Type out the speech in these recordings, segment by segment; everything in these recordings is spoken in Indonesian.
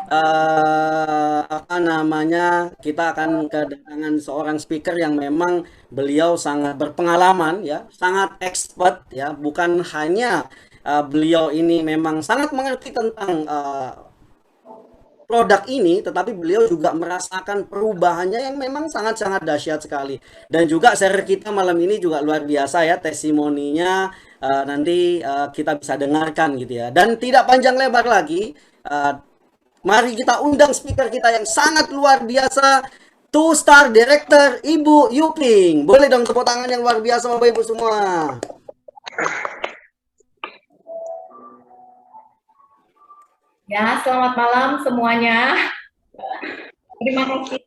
apa namanya, kita akan kedatangan seorang speaker yang memang beliau sangat berpengalaman ya, sangat expert ya, bukan hanya beliau ini memang sangat mengerti tentang produk ini, tetapi beliau juga merasakan perubahannya yang memang sangat-sangat dahsyat sekali. Dan juga share kita malam ini juga luar biasa ya, testimoninya nanti kita bisa dengarkan gitu ya. Dan tidak panjang lebar lagi, mari kita undang speaker kita yang sangat luar biasa, two star director Ibu Yuping. Boleh dong tepuk tangan yang luar biasa Bapak Ibu semua. Ya, selamat malam semuanya. Terima kasih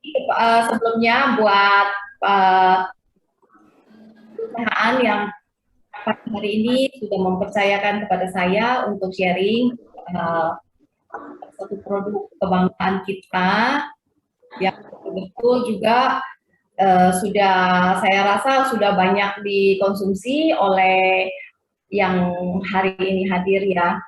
sebelumnya buat uh, perusahaan yang pada hari ini sudah mempercayakan kepada saya untuk sharing uh, satu produk kebanggaan kita yang betul-betul juga sudah saya rasa sudah banyak dikonsumsi oleh yang hari ini hadir ya.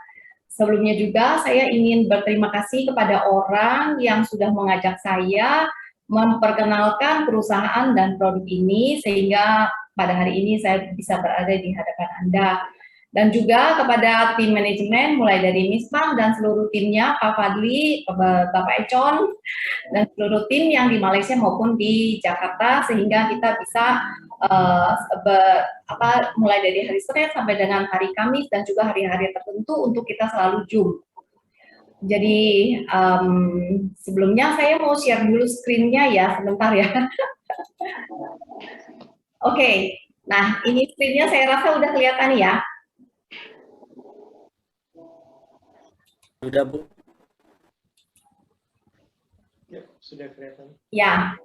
Sebelumnya juga saya ingin berterima kasih kepada orang yang sudah mengajak saya memperkenalkan perusahaan dan produk ini sehingga pada hari ini saya bisa berada di hadapan Anda. Dan juga kepada tim manajemen mulai dari Miss Pang dan seluruh timnya, Pak Fadli, Bapak Econ, dan seluruh tim yang di Malaysia maupun di Jakarta sehingga kita bisa uh, mulai dari hari Senin sampai dengan hari Kamis dan juga hari-hari tertentu untuk kita selalu Zoom. Jadi sebelumnya saya mau share dulu screen-nya ya, sebentar ya. Oke, nah ini screen-nya saya rasa udah kelihatan ya. Sudah Bu. Ya, sudah kelihatan. Ya,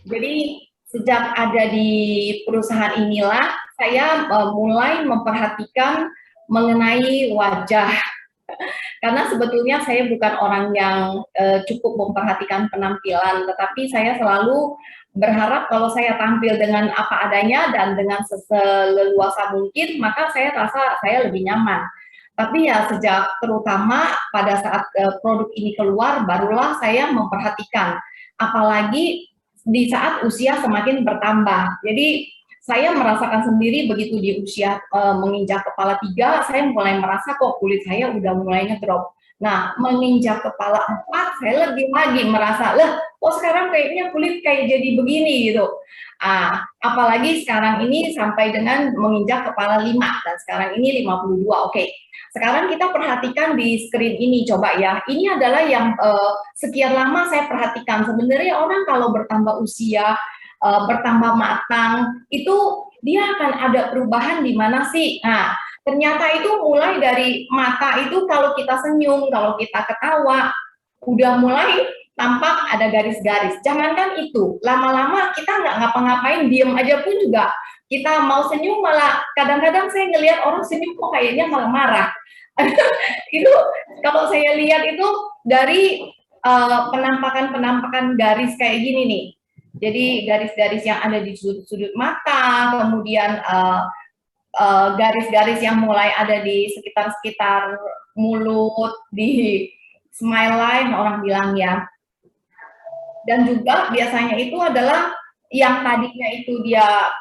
jadi sejak ada di perusahaan inilah saya mulai memperhatikan mengenai wajah. Karena sebetulnya saya bukan orang yang cukup memperhatikan penampilan, tetapi saya selalu berharap kalau saya tampil dengan apa adanya dan dengan seleluasa mungkin, maka saya rasa saya lebih nyaman. Tapi ya sejak terutama pada saat produk ini keluar, barulah saya memperhatikan. Apalagi di saat usia semakin bertambah. Jadi saya merasakan sendiri begitu di usia menginjak kepala 3, saya mulai merasa kok kulit saya udah mulai ngedrop. Nah, menginjak kepala 4, saya lebih lagi merasa, lah, kok sekarang kayaknya kulit kayak jadi begini gitu. Apalagi sekarang ini sampai dengan menginjak kepala 5, dan sekarang ini 52. Oke, sekarang kita perhatikan di screen ini, coba ya. Ini adalah yang sekian lama saya perhatikan. Sebenarnya orang kalau bertambah usia, bertambah matang, itu dia akan ada perubahan di mana sih? Nah, ternyata itu mulai dari mata itu kalau kita senyum, kalau kita ketawa, udah mulai tampak ada garis-garis. Jangankan itu, lama-lama kita nggak ngapa-ngapain, diem aja pun juga kita mau senyum malah kadang-kadang saya ngelihat orang senyum kok kayaknya malah marah. Itu kalau saya lihat itu dari penampakan-penampakan garis kayak gini nih. Jadi garis-garis yang ada di sudut-sudut mata, kemudian garis-garis yang mulai ada di sekitar-sekitar mulut, di smile line orang bilang ya. Dan juga biasanya itu adalah yang tadinya itu dia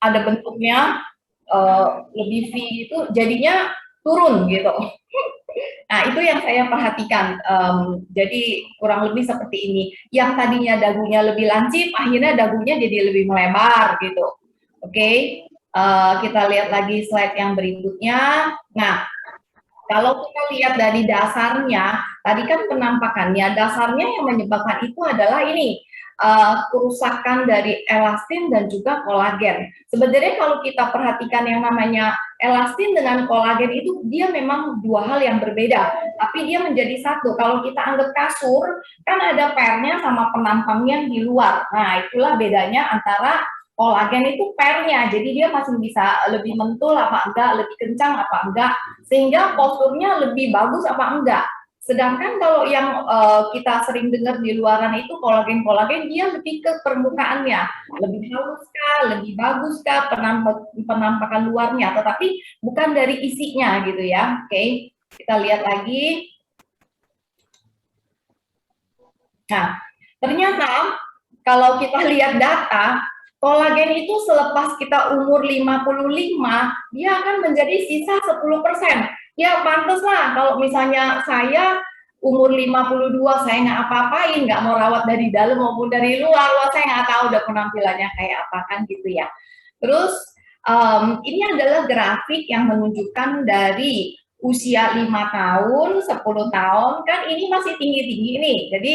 ada bentuknya lebih V itu jadinya turun gitu. Nah, itu yang saya perhatikan. Jadi kurang lebih seperti ini. Yang tadinya dagunya lebih lancip, akhirnya dagunya jadi lebih melebar gitu. Oke, kita lihat lagi slide yang berikutnya. Nah, kalau kita lihat dari dasarnya, tadi kan penampakannya, dasarnya yang menyebabkan itu adalah ini, kerusakan dari elastin dan juga kolagen. Sebenarnya kalau kita perhatikan yang namanya elastin dengan kolagen itu dia memang dua hal yang berbeda, tapi dia menjadi satu. Kalau kita anggap kasur, kan ada pernya sama penampangnya di luar. Nah, itulah bedanya antara kolagen itu pernya, jadi dia masih bisa lebih mentul apa enggak, lebih kencang apa enggak, sehingga posturnya lebih bagus apa enggak. Sedangkan kalau yang kita sering dengar di luaran itu kolagen-kolagen dia lebih ke permukaannya, lebih halus kah, lebih bagus kah penampakan luarnya, tetapi bukan dari isinya gitu ya. Oke, kita lihat lagi. Nah, ternyata kalau kita lihat data, kolagen itu selepas kita umur 55, dia akan menjadi sisa 10%. Ya, pantas lah kalau misalnya saya umur 52, saya nggak apa-apain, nggak mau rawat dari dalam maupun dari luar, wah saya nggak tahu udah penampilannya kayak apa kan gitu ya. Terus, ini adalah grafik yang menunjukkan dari usia 5 tahun, 10 tahun, kan ini masih tinggi-tinggi nih, jadi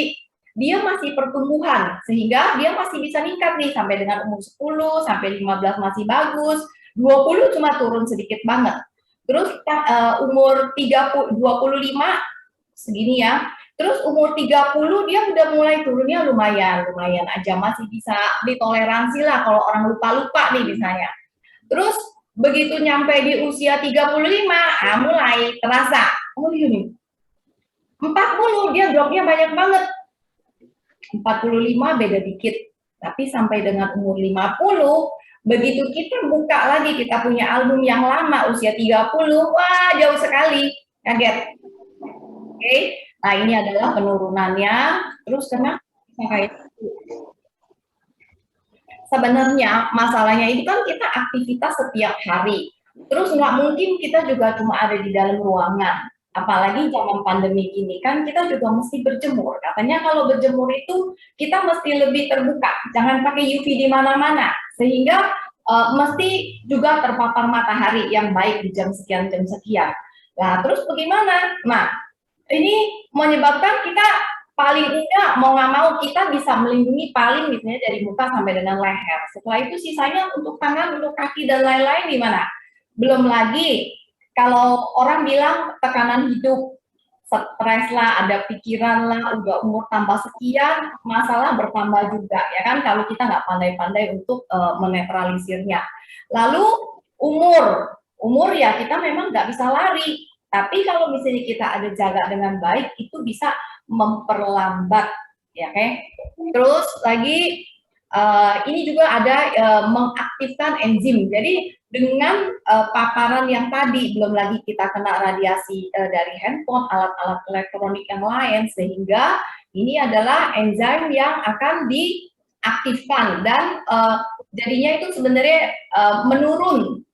dia masih pertumbuhan sehingga dia masih bisa meningkat nih sampai dengan umur 10 sampai 15 masih bagus, 20 cuma turun sedikit banget. Terus umur 30 25 segini ya. Terus umur 30 dia udah mulai turunnya lumayan aja, masih bisa ditoleransi lah kalau orang lupa-lupa nih misalnya. Terus begitu nyampe di usia 35, mulai terasa, oh ini 40 dia dropnya banyak banget. 45 beda dikit, tapi sampai dengan umur 50, begitu kita buka lagi, kita punya album yang lama usia 30, wah jauh sekali, kaget. Oke, nah ini adalah penurunannya. Terus kenapa kayak sebenarnya masalahnya itu kan kita aktivitas setiap hari. Terus nggak mungkin kita juga cuma ada di dalam ruangan. Apalagi zaman pandemi ini kan kita juga mesti berjemur. Katanya kalau berjemur itu kita mesti lebih terbuka, jangan pakai UV di mana-mana. Sehingga mesti juga terpapar matahari yang baik di jam sekian. Nah, terus bagaimana? Nah, ini menyebabkan kita paling enggak mau nggak mau kita bisa melindungi paling misalnya dari muka sampai dengan leher. Setelah itu sisanya untuk tangan, untuk kaki dan lain-lain gimana? Belum lagi kalau orang bilang tekanan hidup, stres lah, ada pikiran lah, udah umur tambah sekian, masalah bertambah juga ya kan kalau kita nggak pandai-pandai untuk menetralisirnya. Lalu umur ya kita memang nggak bisa lari. Tapi kalau misalnya kita ada jaga dengan baik, itu bisa memperlambat, ya oke. Terus lagi ini juga ada mengaktifkan enzim. Jadi dengan paparan yang tadi, belum lagi kita kena radiasi dari handphone, alat-alat elektronik yang lain, sehingga ini adalah enzim yang akan diaktifkan dan jadinya itu sebenarnya menurun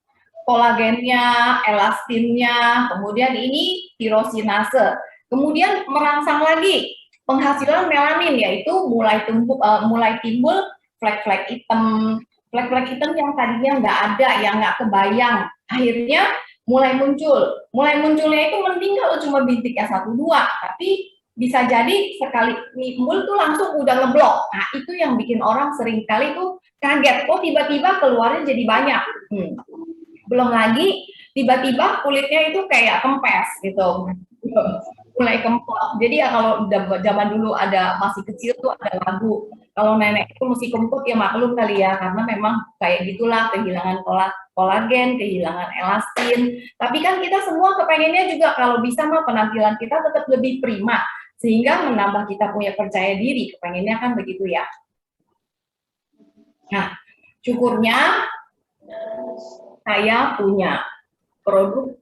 kolagennya, elastinnya, kemudian ini tirosinase. Kemudian merangsang lagi penghasilan melanin, yaitu mulai timbul flek-flek hitam. Flek-flek hitam yang tadinya nggak ada, yang nggak kebayang, akhirnya mulai muncul. Mulai munculnya itu mending kalau cuma bintiknya 1-2, tapi bisa jadi sekali timbul tuh langsung udah ngeblok. Nah, itu yang bikin orang sering kali tuh kaget, kok tiba-tiba keluarnya jadi banyak. Belum lagi tiba-tiba kulitnya itu kayak kempes gitu, mulai kempot. Jadi ya kalau zaman dulu ada masih kecil tuh ada lagu, kalau nenek itu mesti kempot ya maklum kali ya, karena memang kayak gitulah, kehilangan kolagen, kehilangan elastin. Tapi kan kita semua kepengennya juga kalau bisa mah penampilan kita tetap lebih prima, sehingga menambah kita punya percaya diri, kepengennya kan begitu ya. Nah, syukurnya saya punya produk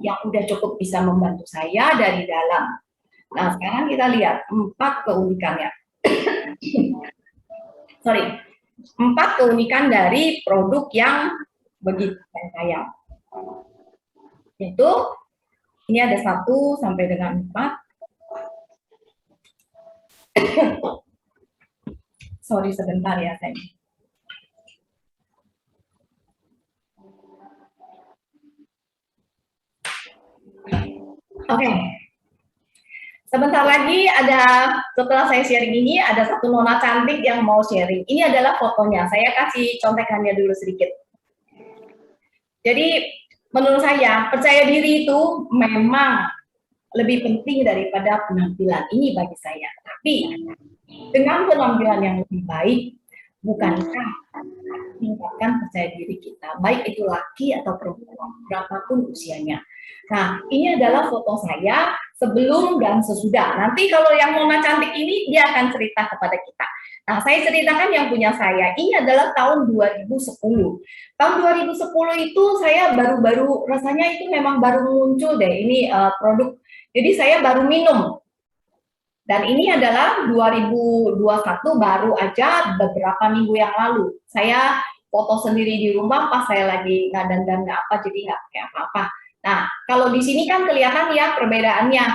yang udah cukup bisa membantu saya dari dalam. Nah, sekarang kita lihat 4 keunikannya. 4 keunikan dari produk yang begitu saya. Itu ini ada 1 sampai dengan 4. Sorry sebentar ya saya. Oke. Sebentar lagi setelah saya sharing ini, ada satu nona cantik yang mau sharing. Ini adalah fotonya. Saya kasih contekannya dulu sedikit. Jadi, menurut saya, percaya diri itu memang lebih penting daripada penampilan. Ini bagi saya. Tapi, dengan penampilan yang lebih baik, bukankah meningkatkan percaya diri kita, baik itu laki atau perempuan, berapapun usianya. Nah, ini adalah foto saya sebelum dan sesudah. Nanti kalau yang Mona cantik ini, dia akan cerita kepada kita. Nah, saya ceritakan yang punya saya. Ini adalah tahun 2010. Tahun 2010 itu saya baru-baru, rasanya itu memang baru muncul deh, ini produk. Jadi saya baru minum. Dan ini adalah 2021 baru aja beberapa minggu yang lalu. Saya foto sendiri di rumah pas saya lagi nggak dandan nggak apa, jadi nggak kayak apa-apa. Nah, kalau di sini kan kelihatan ya perbedaannya.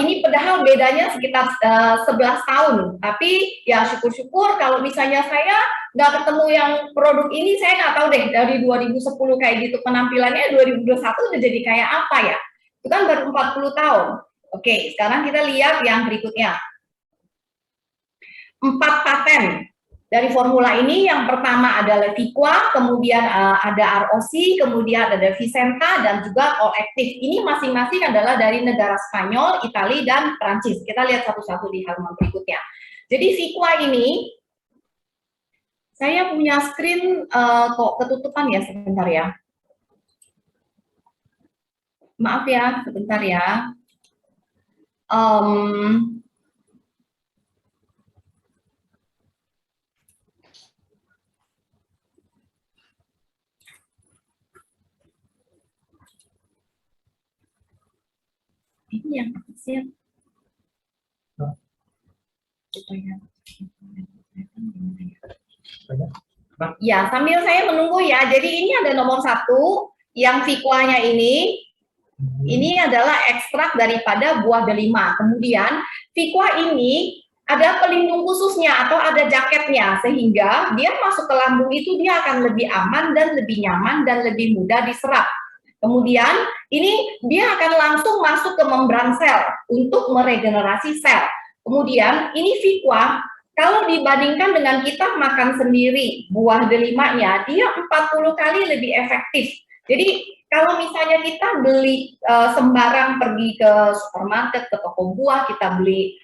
Ini padahal bedanya sekitar 11 tahun, tapi ya syukur-syukur kalau misalnya saya nggak ketemu yang produk ini, saya nggak tahu deh dari 2010 kayak gitu penampilannya, 2021 udah jadi kayak apa ya. Itu kan baru 40 tahun. Oke, sekarang kita lihat yang berikutnya. 4 paten dari formula ini. Yang pertama adalah Viqua, kemudian ada ROC, kemudian ada Vicenta, dan juga All Active. Ini masing-masing adalah dari negara Spanyol, Italia, dan Prancis. Kita lihat satu-satu di halaman berikutnya. Jadi Viqua ini, saya punya screen kok ketutupan ya, sebentar ya. Maaf ya, sebentar ya. Ini yang siap. Ya, sambil saya menunggu ya. Jadi ini ada nomor 1 yang Viqua-nya ini. Ini adalah ekstrak daripada buah delima. Kemudian Viqua ini ada pelindung khususnya atau ada jaketnya, sehingga dia masuk ke lambung itu dia akan lebih aman dan lebih nyaman dan lebih mudah diserap. Kemudian ini dia akan langsung masuk ke membran sel untuk meregenerasi sel. Kemudian ini Viqua, kalau dibandingkan dengan kita makan sendiri buah delimanya, dia 40 kali lebih efektif. Jadi kalau misalnya kita beli sembarang pergi ke supermarket, ke toko buah, kita beli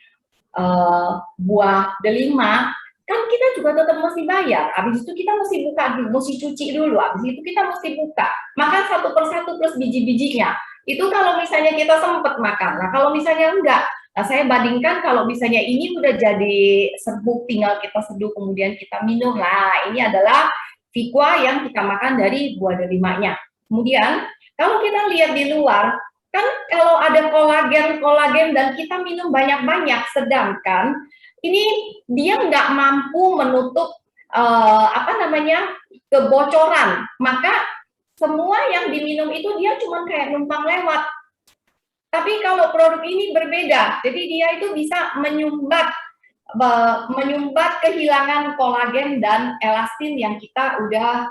buah delima, kan kita juga tetap mesti bayar. Habis itu kita mesti buka, mesti cuci dulu. Habis itu kita mesti buka, makan satu persatu plus biji-bijinya. Itu kalau misalnya kita sempat makan. Nah, kalau misalnya enggak, nah saya bandingkan kalau misalnya ini udah jadi serbuk, tinggal kita seduh kemudian kita minum. Nah, ini adalah Viqua yang kita makan dari buah delimanya. Kemudian kalau kita lihat di luar, kan kalau ada kolagen dan kita minum banyak-banyak, sedangkan ini dia nggak mampu menutup kebocoran, maka semua yang diminum itu dia cuma kayak numpang lewat. Tapi kalau produk ini berbeda, jadi dia itu bisa menyumbat kehilangan kolagen dan elastin yang kita udah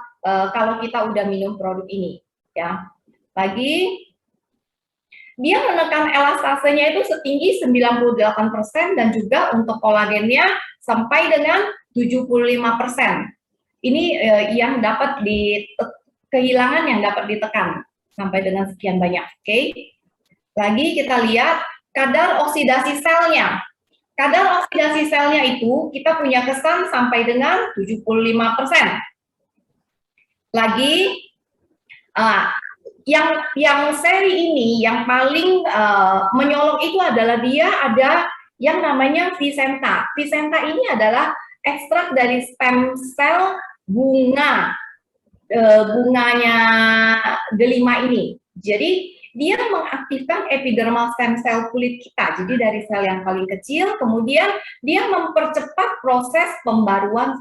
kalau kita udah minum produk ini, ya. Lagi dia menekan elastasenya itu setinggi 98% dan juga untuk kolagennya sampai dengan 75%. Ini yang dapat kehilangan yang dapat ditekan sampai dengan sekian banyak. Oke. Lagi kita lihat kadar oksidasi selnya. Kadar oksidasi selnya itu kita punya kesan sampai dengan 75%. Lagi yang seri ini yang paling menyolok itu adalah dia ada yang namanya Vicenta. Vicenta ini adalah ekstrak dari stem cell bunganya delima ini. Jadi dia mengaktifkan epidermal stem cell kulit kita. Jadi dari sel yang paling kecil, kemudian dia mempercepat proses pembaruan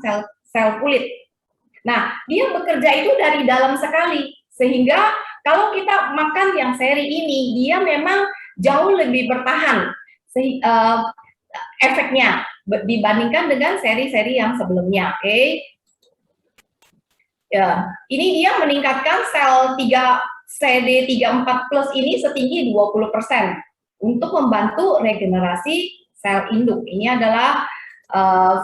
sel kulit. Nah, dia bekerja itu dari dalam sekali, sehingga kalau kita makan yang seri ini, dia memang jauh lebih bertahan efeknya dibandingkan dengan seri-seri yang sebelumnya. Oke. Ya, ini dia meningkatkan sel CD34 plus ini setinggi 20% untuk membantu regenerasi sel induk. Ini adalah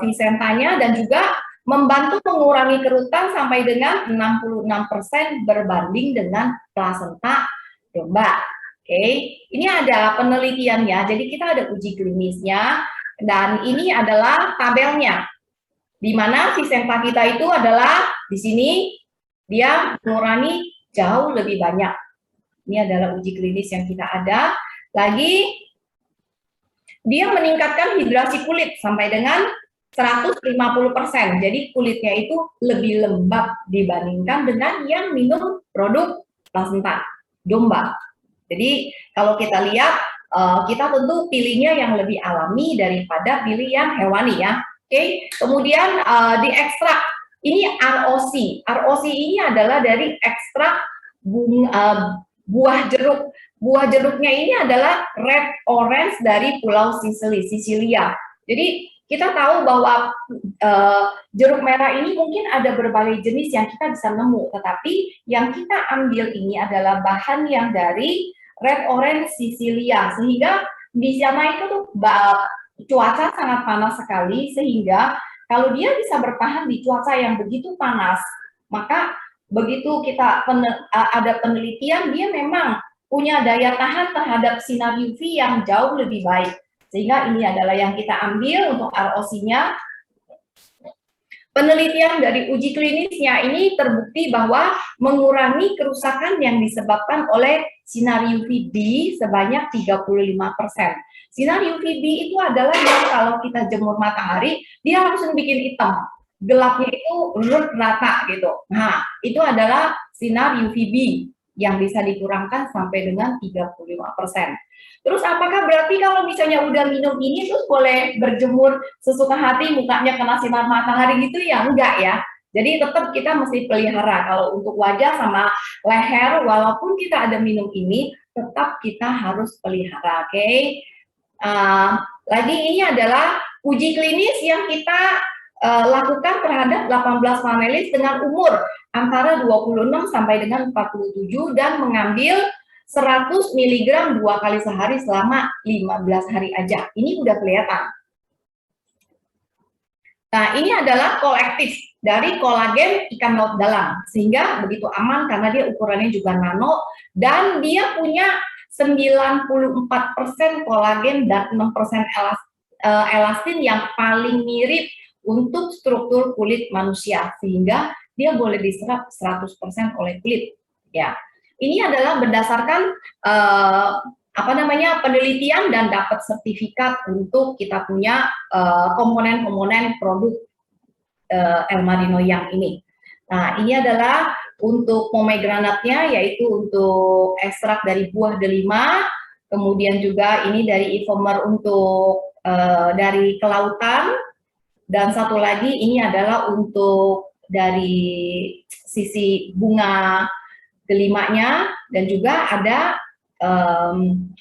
Vicentanya dan juga membantu mengurangi kerutan sampai dengan 66% berbanding dengan plasenta domba. Oke, ini ada penelitiannya, jadi kita ada uji klinisnya, dan ini adalah tabelnya, di mana Vicenta kita itu adalah di sini dia mengurangi jauh lebih banyak. Ini adalah uji klinis yang kita ada. Lagi, dia meningkatkan hidrasi kulit sampai dengan 150%. Jadi kulitnya itu lebih lembab dibandingkan dengan yang minum produk plasenta domba. Jadi kalau kita lihat kita tentu pilihnya yang lebih alami daripada pilih yang hewani ya. Oke, kemudian diekstrak. Ini ROC. ROC ini adalah dari ekstrak buah jeruk. Buah jeruknya ini adalah red orange dari Pulau Sisilia. Jadi kita tahu bahwa jeruk merah ini mungkin ada berbagai jenis yang kita bisa nemu, tetapi yang kita ambil ini adalah bahan yang dari red orange Sisilia, sehingga di sana itu tuh cuaca sangat panas sekali, sehingga kalau dia bisa bertahan di cuaca yang begitu panas, maka begitu kita ada penelitian, dia memang punya daya tahan terhadap sinar UV yang jauh lebih baik. Sehingga ini adalah yang kita ambil untuk ROC-nya. Penelitian dari uji klinisnya ini terbukti bahwa mengurangi kerusakan yang disebabkan oleh sinar UVB sebanyak 35%. Sinar UVB itu adalah yang kalau kita jemur matahari, dia langsung bikin hitam. Gelapnya itu rata gitu. Nah, itu adalah sinar UVB yang bisa dikurangkan sampai dengan 35%. Terus apakah berarti kalau misalnya udah minum ini terus boleh berjemur sesuka hati mukanya kena sinar matahari gitu ya? Enggak ya. Jadi tetap kita mesti pelihara. Kalau untuk wajah sama leher, walaupun kita ada minum ini, tetap kita harus pelihara. Oke. Lagi ini adalah uji klinis yang kita lakukan terhadap 18 panelis dengan umur antara 26 sampai dengan 47 dan mengambil 100 mg 2 kali sehari selama 15 hari aja. Ini udah kelihatan. Nah, ini adalah kolektif dari kolagen ikan laut dalam, sehingga begitu aman karena dia ukurannya juga nano dan dia punya 94% kolagen dan 6% elastin yang paling mirip untuk struktur kulit manusia, sehingga dia boleh diserap 100% oleh kulit. Ya, ini adalah berdasarkan penelitian dan dapat sertifikat untuk kita punya komponen-komponen produk El Marino yang ini. Nah, ini adalah untuk pomegranatnya, yaitu untuk ekstrak dari buah delima, kemudian juga ini dari Evomer untuk dari kelautan, dan satu lagi ini adalah untuk dari sisi bunga delimanya, dan juga ada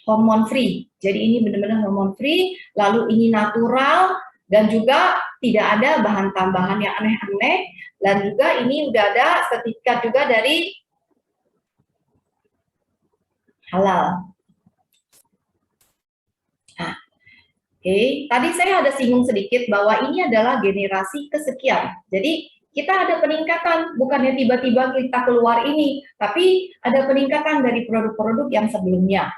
hormon free. Jadi ini benar-benar hormon free, lalu ini natural, dan juga tidak ada bahan tambahan yang aneh-aneh, dan juga ini udah ada sertifikat juga dari halal. Nah, oke. Tadi saya ada singgung sedikit bahwa ini adalah generasi kesekian. Jadi kita ada peningkatan, bukannya tiba-tiba kita keluar ini, tapi ada peningkatan dari produk-produk yang sebelumnya.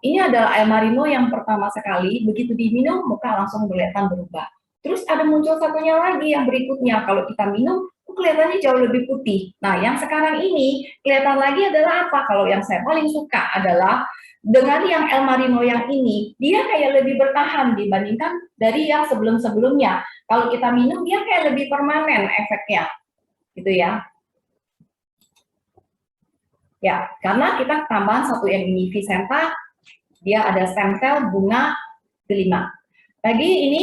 Ini adalah El Marino yang pertama sekali, begitu diminum, muka langsung kelihatan berubah. Terus ada muncul satunya lagi yang berikutnya, kalau kita minum, kelihatannya jauh lebih putih. Nah, yang sekarang ini, kelihatan lagi adalah apa? Kalau yang saya paling suka adalah, dengan yang El Marino yang ini, dia kayak lebih bertahan dibandingkan dari yang sebelum-sebelumnya. Kalau kita minum, dia kayak lebih permanen efeknya, gitu ya. Ya, karena kita tambahan satu yang ini Vicenta, dia ada stem cell bunga delima. Lagi ini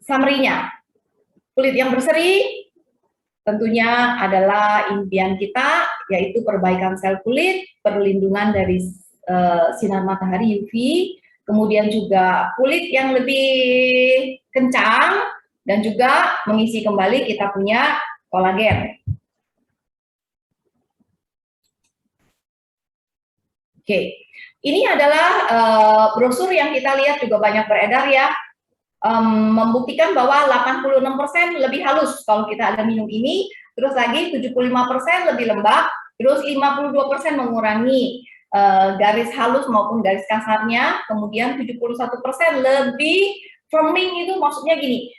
summary-nya. Kulit yang berseri tentunya adalah impian kita, yaitu perbaikan sel kulit, perlindungan dari sinar matahari UV, kemudian juga kulit yang lebih kencang, dan juga mengisi kembali kita punya kolagen. Oke, ini adalah brosur yang kita lihat juga banyak beredar ya, membuktikan bahwa 86% lebih halus kalau kita ada minum ini, terus lagi 75% lebih lembab, terus 52% mengurangi garis halus maupun garis kasarnya, kemudian 71% lebih firming. Itu maksudnya gini,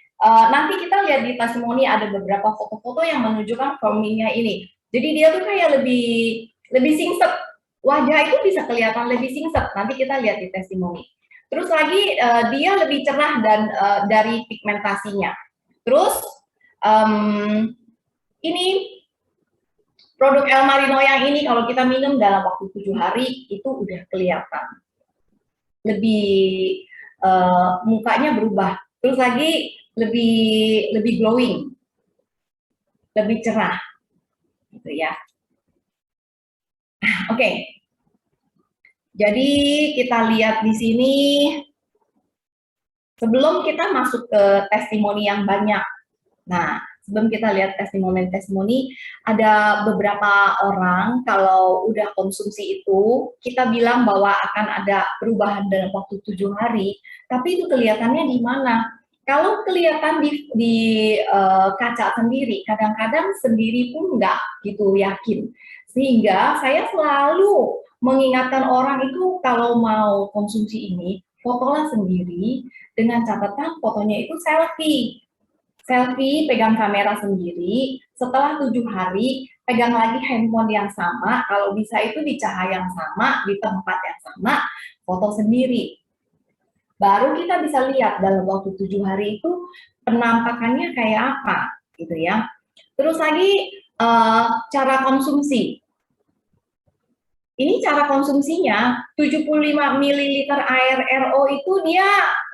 nanti kita lihat di testimoni ada beberapa foto-foto yang menunjukkan firmingnya ini. Jadi dia tuh kayak lebih singset, wajah itu bisa kelihatan lebih singset, nanti kita lihat di testimoni. Terus lagi dia lebih cerah dan dari pigmentasinya. Terus ini produk El Marino yang ini kalau kita minum dalam waktu 7 hari itu udah kelihatan lebih mukanya berubah, terus lagi lebih glowing, lebih cerah, gitu ya. Oke, jadi kita lihat di sini sebelum kita masuk ke testimoni yang banyak. Nah, sebelum kita lihat testimoni-testimoni, ada beberapa orang kalau udah konsumsi itu, kita bilang bahwa akan ada perubahan dalam waktu 7 hari, tapi itu kelihatannya di mana? Kalau kelihatan di kaca sendiri, kadang-kadang sendiri pun nggak gitu yakin. Sehingga saya selalu mengingatkan orang itu kalau mau konsumsi ini, fotolah sendiri dengan catatan fotonya itu selfie. Selfie, pegang kamera sendiri, setelah 7 hari, pegang lagi handphone yang sama, kalau bisa itu di cahaya yang sama, di tempat yang sama, foto sendiri. Baru kita bisa lihat dalam waktu 7 hari itu penampakannya kayak apa, gitu ya. Terus lagi cara konsumsi. Ini cara konsumsinya, 75 ml air RO itu dia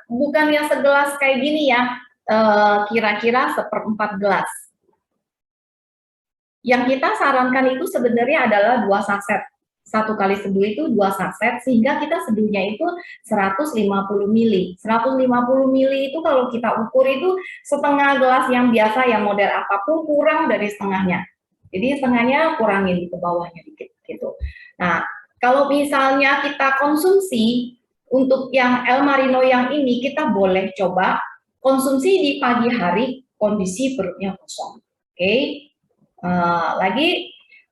bukan yang segelas kayak gini ya, kira-kira 1/4 gelas. Yang kita sarankan itu sebenarnya adalah 2 saset. 1 kali seduh itu 2 saset, sehingga kita seduhnya itu 150 ml. 150 ml itu kalau kita ukur itu setengah gelas yang biasa, yang model apapun kurang dari setengahnya. Jadi setengahnya kurangin ke bawahnya dikit gitu. Nah, kalau misalnya kita konsumsi untuk yang El Marino yang ini, kita boleh coba konsumsi di pagi hari, kondisi perutnya kosong. Oke. Lagi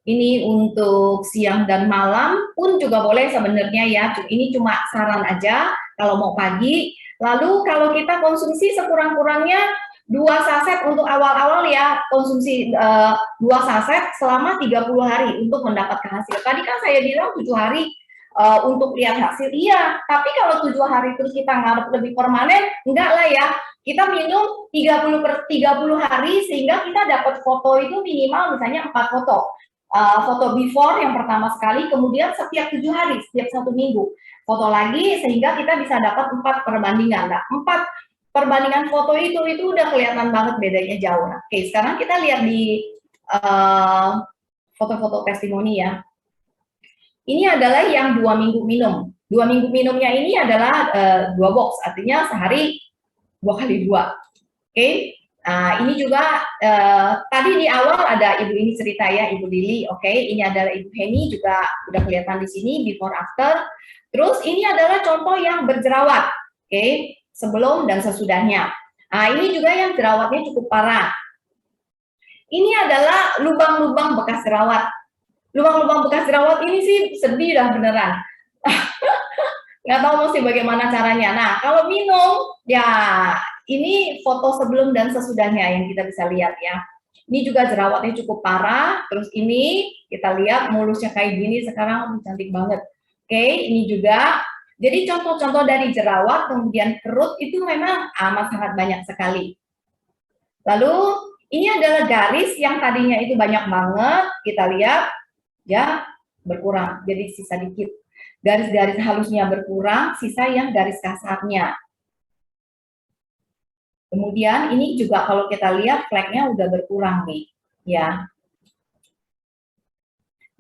ini untuk siang dan malam pun juga boleh sebenarnya ya. Ini cuma saran aja kalau mau pagi. Lalu kalau kita konsumsi sekurang-kurangnya 2 saset untuk awal-awal ya, konsumsi 2 saset selama 30 hari untuk mendapatkan hasil. Tadi kan saya bilang 7 hari untuk lihat hasil, iya. Tapi kalau 7 hari terus kita ngarep lebih permanen, enggak lah ya. Kita minum 30/30 hari sehingga kita dapat foto itu minimal misalnya 4 foto. Foto before yang pertama sekali, kemudian setiap 7 hari, setiap 1 minggu. Foto lagi sehingga kita bisa dapat 4 perbandingan. Nah, 4 perbandingan foto itu udah kelihatan banget bedanya jauh. Nah, oke, sekarang kita lihat di foto-foto testimoni ya. Ini adalah yang 2 minggu minum. 2 minggu minumnya ini adalah 2 box, artinya sehari 2 kali 2. Oke. Nah, ini juga tadi di awal ada ibu ini cerita ya, Ibu Lili. Oke, ini adalah Ibu Heni juga udah kelihatan di sini before after. Terus ini adalah contoh yang berjerawat. Oke, sebelum dan sesudahnya. Nah, ini juga yang jerawatnya cukup parah. Ini adalah lubang-lubang bekas jerawat. Lubang-lubang bekas jerawat ini sih sedih dah beneran. Nggak tahu mesti bagaimana caranya. Nah, kalau minum, ya ini foto sebelum dan sesudahnya yang kita bisa lihat ya. Ini juga jerawatnya cukup parah. Terus ini kita lihat mulusnya kayak gini sekarang cantik banget. Oke, ini juga. Jadi contoh-contoh dari jerawat, kemudian kerut itu memang amat sangat banyak sekali. Lalu ini adalah garis yang tadinya itu banyak banget, kita lihat ya berkurang, jadi sisa dikit. Garis-garis halusnya berkurang, sisa yang garis kasarnya. Kemudian ini juga kalau kita lihat fleknya udah berkurang nih, ya.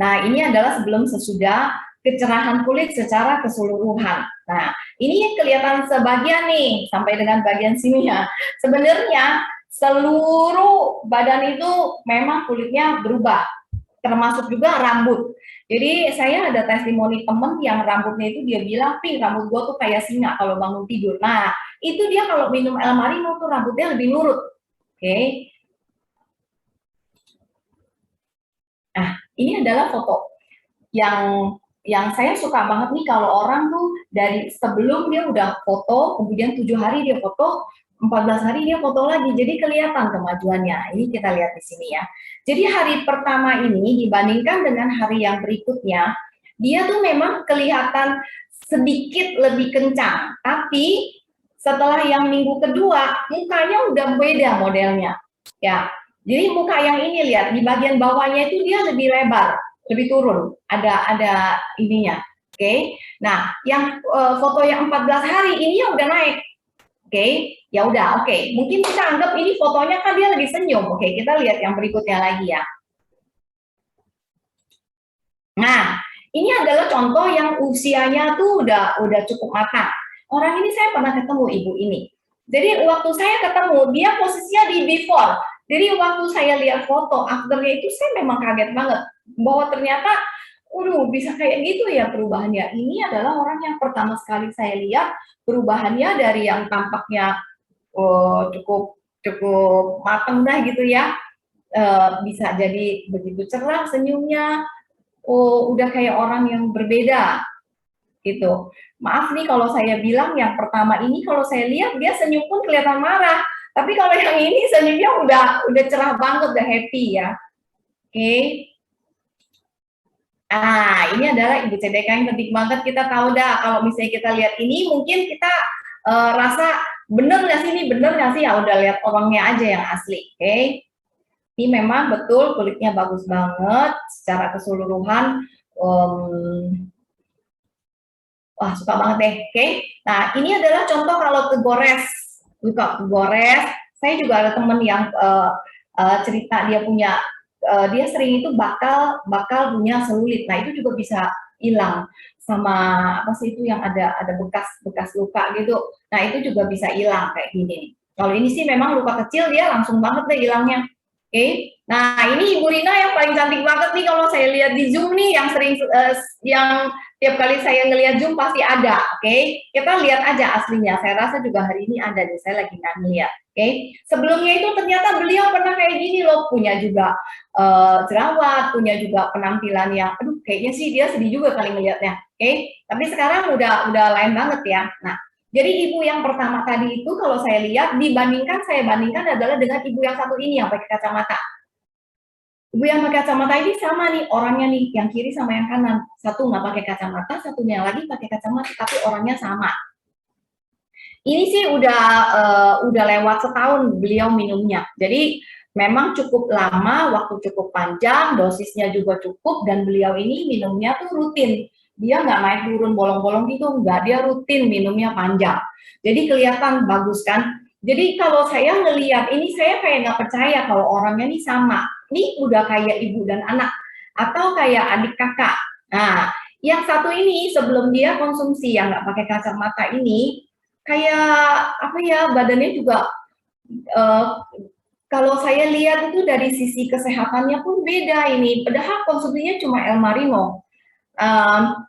Nah, ini adalah sebelum sesudah kecerahan kulit secara keseluruhan. Nah, ini kelihatan sebagian nih, sampai dengan bagian sini ya. Sebenarnya seluruh badan itu memang kulitnya berubah, termasuk juga rambut. Jadi saya ada testimoni temen yang rambutnya itu dia bilang, "Pi, rambut gua tuh kayak singa kalau bangun tidur." Nah, itu dia kalau minum El Marino tuh rambutnya lebih nurut. Oke. Nah, ini adalah foto yang saya suka banget nih kalau orang tuh dari sebelum dia udah foto, kemudian 7 hari dia foto, 14 hari dia foto lagi, jadi kelihatan kemajuannya. Ini kita lihat di sini ya. Jadi hari pertama ini dibandingkan dengan hari yang berikutnya, dia tuh memang kelihatan sedikit lebih kencang, tapi setelah yang minggu kedua, mukanya udah beda modelnya. Ya, Jadi muka yang ini lihat di bagian bawahnya itu dia lebih lebar, lebih turun, ada ininya. Oke. Nah, yang foto yang 14 hari ini yang udah naik. Oke, ya udah, oke. Mungkin kita anggap ini fotonya kan dia lagi senyum. Oke, kita lihat yang berikutnya lagi ya. Nah, ini adalah contoh yang usianya tuh udah cukup matang. Orang ini saya pernah ketemu ibu ini. Jadi waktu saya ketemu dia posisinya di before. Jadi waktu saya lihat foto afternya itu saya memang kaget banget bahwa ternyata, bisa kayak gitu ya perubahannya. Ini adalah orang yang pertama sekali saya lihat perubahannya dari yang tampaknya cukup cukup matang dah gitu ya, bisa jadi begitu cerah senyumnya. Udah kayak orang yang berbeda gitu. Maaf nih kalau saya bilang yang pertama ini kalau saya lihat dia senyum pun kelihatan marah. Tapi kalau yang ini senyumnya udah cerah banget, udah happy ya. Oke. Ini adalah Ibu CDK yang penting banget kita tahu dah. Kalau misalnya kita lihat ini mungkin kita rasa bener nggak sih ini, bener nggak sih, ya udah lihat orangnya aja yang asli. Oke. Ini memang betul kulitnya bagus banget secara keseluruhan. Wah, suka banget deh. Oke. Nah, ini adalah contoh kalau kegores. Kegores. Saya juga ada temen yang cerita dia punya, dia sering itu bakal punya selulit. Nah, itu juga bisa hilang sama apa sih itu yang ada bekas luka gitu. Nah, itu juga bisa hilang kayak gini. Kalau ini sih memang luka kecil dia langsung banget deh hilangnya. Oke. Nah, ini Ibu Rina yang paling cantik banget nih kalau saya lihat di Zoom nih, yang sering yang tiap kali saya ngelihat Zoom pasti ada. Oke. Kita lihat aja aslinya. Saya rasa juga hari ini ada deh, saya lagi nggak ngeliat. Oke. Sebelumnya itu ternyata beliau pernah kayak gini loh, punya juga jerawat, punya juga penampilan yang aduh kayaknya sih dia sedih juga kali ngelihatnya. Oke. Tapi sekarang udah lain banget ya. Nah, jadi ibu yang pertama tadi itu kalau saya lihat saya bandingkan adalah dengan ibu yang satu ini yang pakai kacamata. Ibu yang pakai kacamata ini sama nih orangnya nih, yang kiri sama yang kanan. Satu nggak pakai kacamata, satunya lagi pakai kacamata, tapi orangnya sama. Ini sih udah lewat setahun beliau minumnya. Jadi memang cukup lama, waktu cukup panjang, dosisnya juga cukup, dan beliau ini minumnya tuh rutin. Dia nggak naik turun bolong-bolong gitu, nggak, dia rutin minumnya panjang. Jadi kelihatan bagus kan. Jadi kalau saya ngelihat ini, saya kayak nggak percaya kalau orangnya ini sama. Ini udah kayak ibu dan anak, atau kayak adik kakak. Nah, yang satu ini sebelum dia konsumsi yang nggak pakai kacamata ini, kayak apa ya, badannya juga kalau saya lihat itu dari sisi kesehatannya pun beda ini. Padahal konsumsinya cuma El Marino.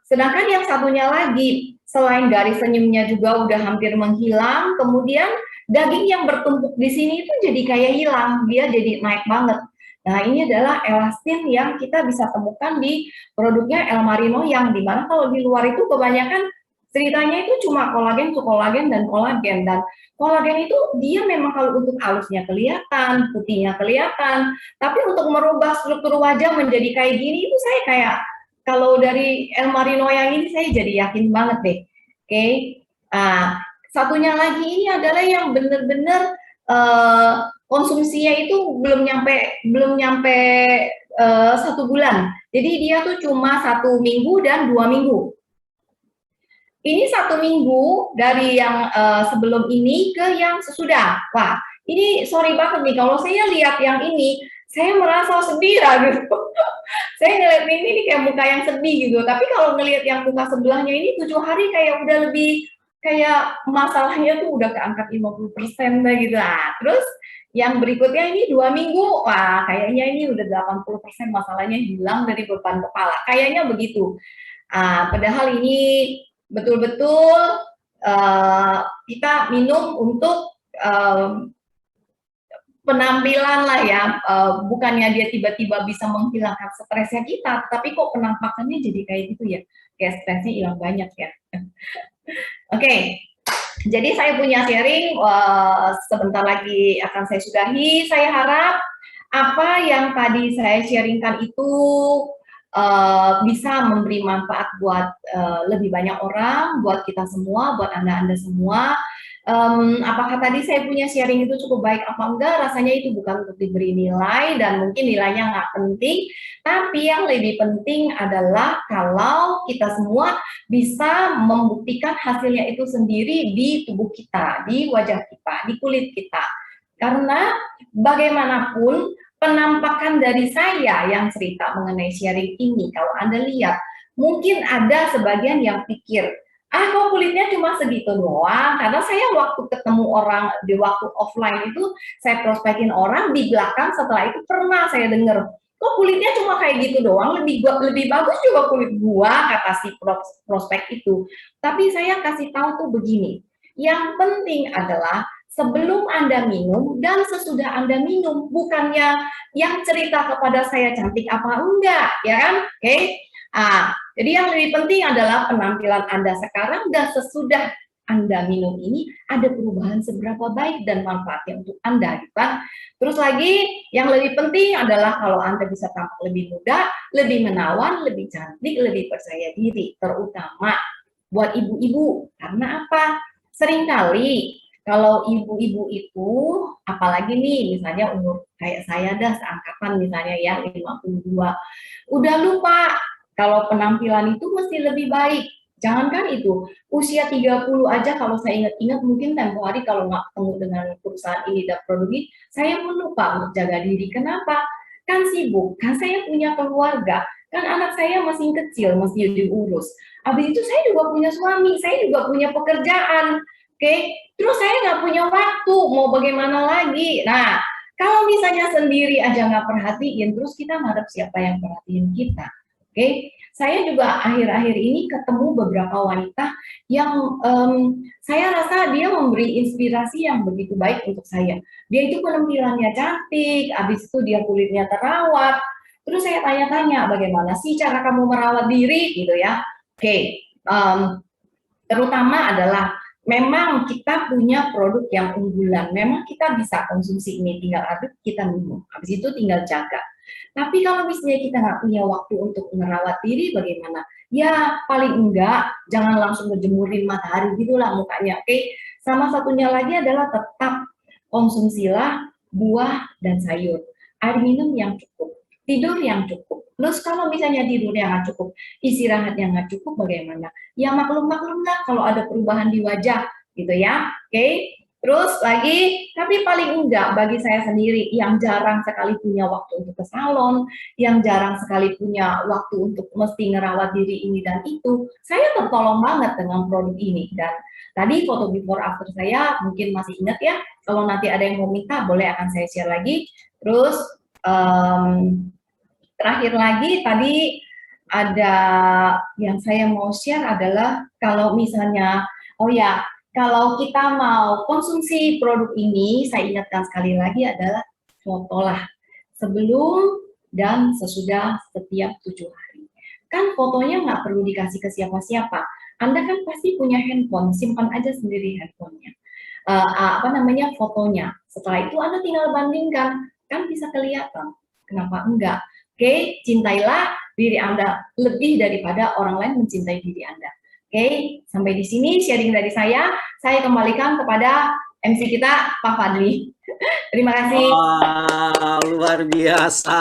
Sedangkan yang satunya lagi, selain dari senyumnya juga udah hampir menghilang, kemudian daging yang bertumpuk di sini itu jadi kayak hilang, dia jadi naik banget. Nah, ini adalah elastin yang kita bisa temukan di produknya El Marino, yang dimana kalau di luar itu kebanyakan ceritanya itu cuma kolagen, dan kolagen itu dia memang kalau untuk halusnya kelihatan, putihnya kelihatan, tapi untuk merubah struktur wajah menjadi kayak gini itu saya kayak, kalau dari El Marino yang ini saya jadi yakin banget deh. Oke. Satunya lagi ini adalah yang benar-benar konsumsinya itu belum nyampe 1 bulan. Jadi dia tuh cuma 1 minggu dan 2 minggu. Ini 1 minggu dari yang sebelum ini ke yang sesudah. Wah, ini sorry banget nih kalau saya lihat yang ini, saya merasa sedih gitu. Saya ngeliat ini kayak muka yang sedih gitu. Tapi kalau ngelihat yang muka sebelahnya ini 7 hari kayak udah lebih, kayak masalahnya tuh udah ke angka 50% lah gitu. Nah, terus yang berikutnya ini 2 minggu, wah kayaknya ini udah 80% masalahnya hilang dari beban kepala. Kayaknya begitu. Padahal ini betul-betul kita minum untuk penampilan lah ya, bukannya dia tiba-tiba bisa menghilangkan stresnya kita, tapi kok penampakannya jadi kayak gitu ya, kayak stresnya hilang banyak ya. Oke. Jadi saya punya sharing, sebentar lagi akan saya sudahi. Saya harap apa yang tadi saya sharingkan itu bisa memberi manfaat buat lebih banyak orang, buat kita semua, buat Anda semua. apakah tadi saya punya sharing itu cukup baik apa enggak, rasanya itu bukan untuk diberi nilai dan mungkin nilainya nggak penting, tapi yang lebih penting adalah kalau kita semua bisa membuktikan hasilnya itu sendiri di tubuh kita, di wajah kita, di kulit kita. Karena bagaimanapun penampakan dari saya yang cerita mengenai sharing ini, kalau Anda lihat, mungkin ada sebagian yang pikir, kok kulitnya cuma segitu doang, karena saya waktu ketemu orang di waktu offline itu saya prospekin orang di belakang, setelah itu pernah saya dengar, kok kulitnya cuma kayak gitu doang, lebih bagus juga kulit gua, kata si prospek itu. Tapi saya kasih tahu tuh begini, yang penting adalah sebelum Anda minum dan sesudah Anda minum, bukannya yang cerita kepada saya cantik apa enggak, ya kan? Oke. Jadi yang lebih penting adalah penampilan Anda sekarang dan sesudah Anda minum ini ada perubahan seberapa baik dan manfaatnya untuk Anda, gitu kan? Terus lagi yang lebih penting adalah kalau Anda bisa tampak lebih muda, lebih menawan, lebih cantik, lebih percaya diri, terutama buat ibu-ibu. Karena apa? Seringkali kalau ibu-ibu itu, apalagi nih misalnya umur kayak saya dah seangkatan misalnya ya 52, udah lupa kalau penampilan itu mesti lebih baik. Jangankan itu, usia 30 aja kalau saya ingat-ingat mungkin tempo hari kalau nggak ketemu dengan perusahaan ini dan produk ini, saya pun lupa untuk jaga diri. Kenapa? Kan sibuk, kan saya punya keluarga, kan anak saya masih kecil, masih diurus. Habis itu saya juga punya suami, saya juga punya pekerjaan. Oke, terus saya nggak punya waktu, mau bagaimana lagi? Nah, kalau misalnya sendiri aja nggak perhatiin, terus kita ngarep siapa yang perhatiin kita? Oke, saya juga akhir-akhir ini ketemu beberapa wanita yang saya rasa dia memberi inspirasi yang begitu baik untuk saya. Dia itu penampilannya cantik, habis itu dia kulitnya terawat. Terus saya tanya-tanya, bagaimana sih cara kamu merawat diri, gitu ya? Oke, terutama adalah memang kita punya produk yang unggulan. Memang kita bisa konsumsi ini, tinggal aduk, kita minum. Habis itu tinggal jaga. Tapi kalau misalnya kita nggak punya waktu untuk merawat diri, bagaimana? Ya paling enggak, jangan langsung ngejemurin matahari gitulah mukanya, oke? Sama satunya lagi adalah tetap konsumsilah buah dan sayur. Air minum yang cukup, tidur yang cukup. Terus kalau misalnya tidurnya nggak cukup, istirahatnya nggak cukup, bagaimana? Ya maklum-maklum lah kalau ada perubahan di wajah, gitu ya, oke? Terus lagi, tapi paling enggak bagi saya sendiri yang jarang sekali punya waktu untuk ke salon, yang jarang sekali punya waktu untuk mesti ngerawat diri ini dan itu, saya tertolong banget dengan produk ini. Dan tadi foto before after saya mungkin masih ingat ya, kalau nanti ada yang mau minta boleh akan saya share lagi. Terus terakhir lagi tadi ada yang saya mau share adalah kalau misalnya, oh ya, kalau kita mau konsumsi produk ini, saya ingatkan sekali lagi adalah fotolah sebelum dan sesudah setiap 7 hari. Kan fotonya nggak perlu dikasih ke siapa-siapa. Anda kan pasti punya handphone, simpan aja sendiri handphonenya. Fotonya. Setelah itu Anda tinggal bandingkan, kan bisa kelihatan. Kenapa enggak? Oke, cintailah diri Anda lebih daripada orang lain mencintai diri Anda. Oke, sampai di sini sharing dari saya. Saya kembalikan kepada MC kita, Pak Fadli. Terima kasih. Wah, luar biasa.